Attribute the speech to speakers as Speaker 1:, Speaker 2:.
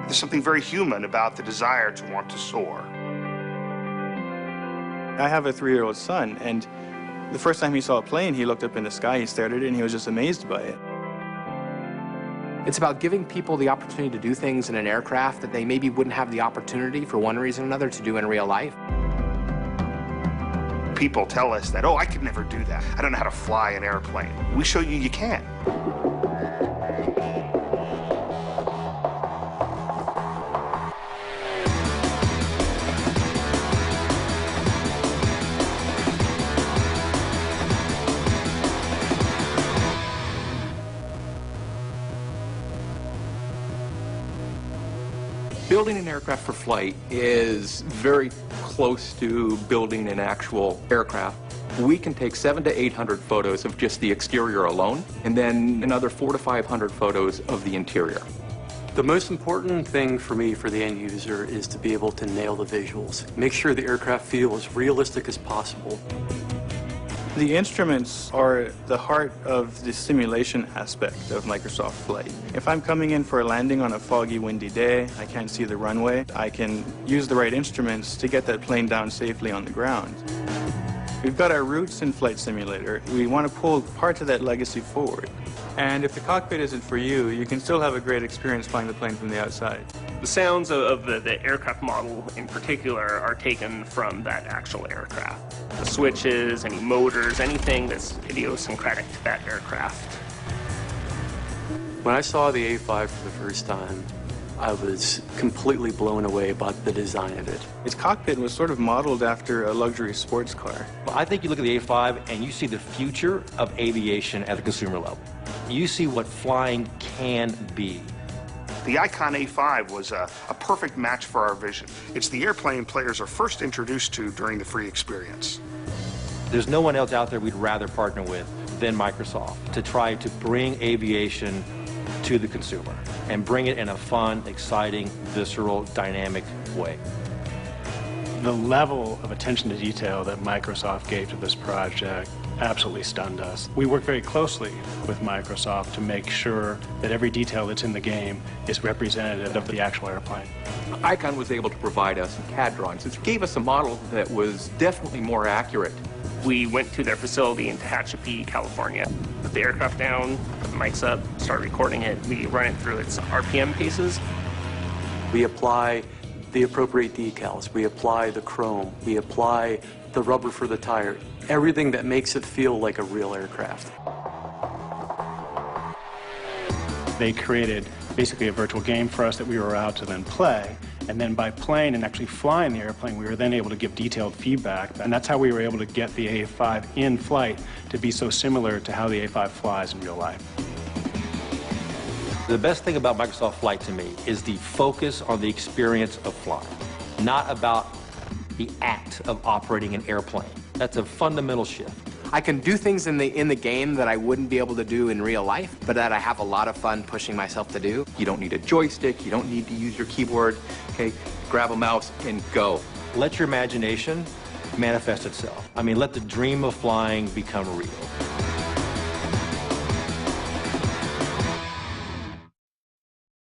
Speaker 1: There's something very human about the desire to want to soar.
Speaker 2: I have a 3-year-old son, and the first time he saw a plane, he looked up in the sky, he stared at it, and he was just amazed by it.
Speaker 3: It's about giving people the opportunity to do things in an aircraft that they maybe wouldn't have the opportunity, for one reason or another, to do in real life.
Speaker 1: People tell us that, oh, I could never do that. I don't know how to fly an airplane. We show you you can.
Speaker 4: Building an aircraft for flight is very close to building an actual aircraft. We can take 700 to 800 photos of just the exterior alone, and then another 400 to 500 photos of the interior.
Speaker 5: The most important thing for me, for the end user, is to be able to nail the visuals. Make sure the aircraft feels as realistic as possible.
Speaker 2: The instruments are the heart of the simulation aspect of Microsoft Flight. If I'm coming in for a landing on a foggy, windy day, I can't see the runway, I can use the right instruments to get that plane down safely on the ground. We've got our roots in Flight Simulator. We want to pull parts of that legacy forward. And if the cockpit isn't for you, you can still have a great experience flying the plane from the outside.
Speaker 6: The sounds of the aircraft model in particular are taken from that actual aircraft. The switches, any motors, anything that's idiosyncratic to that aircraft.
Speaker 5: When I saw the A5 for the first time, I was completely blown away about the design of it.
Speaker 2: Its cockpit was sort of modeled after a luxury sports car.
Speaker 7: Well, I think you look at the A5 and you see the future of aviation at the consumer level. You see what flying can be.
Speaker 1: The Icon A5 was a perfect match for our vision. It's the airplane players are first introduced to during the free experience.
Speaker 7: There's no one else out there we'd rather partner with than Microsoft to try to bring aviation to the consumer and bring it in a fun, exciting, visceral, dynamic way.
Speaker 8: The level of attention to detail that Microsoft gave to this project absolutely stunned us. We work very closely with Microsoft to make sure that every detail that's in the game is representative of the actual airplane.
Speaker 4: Icon was able to provide us some CAD drawings. It gave us a model that was definitely more accurate.
Speaker 6: We went to their facility in Tehachapi, California. Put the aircraft down, put the mics up, start recording it. We run it through its RPM paces.
Speaker 5: We apply the appropriate decals, we apply the chrome, we apply the rubber for the tire, everything that makes it feel like a real aircraft.
Speaker 8: They created basically a virtual game for us that we were allowed to then play. And then by playing and actually flying the airplane, we were then able to give detailed feedback. And that's how we were able to get the A5 in flight to be so similar to how the A5 flies in real life.
Speaker 7: The best thing about Microsoft Flight to me is the focus on the experience of flying, not about the act of operating an airplane. That's a fundamental shift.
Speaker 3: I can do things in the game that I wouldn't be able to do in real life, but that I have a lot of fun pushing myself to do.
Speaker 4: You don't need a joystick, you don't need to use your keyboard, okay? Grab a mouse and go.
Speaker 7: Let your imagination manifest itself. I mean, let the dream of flying become real.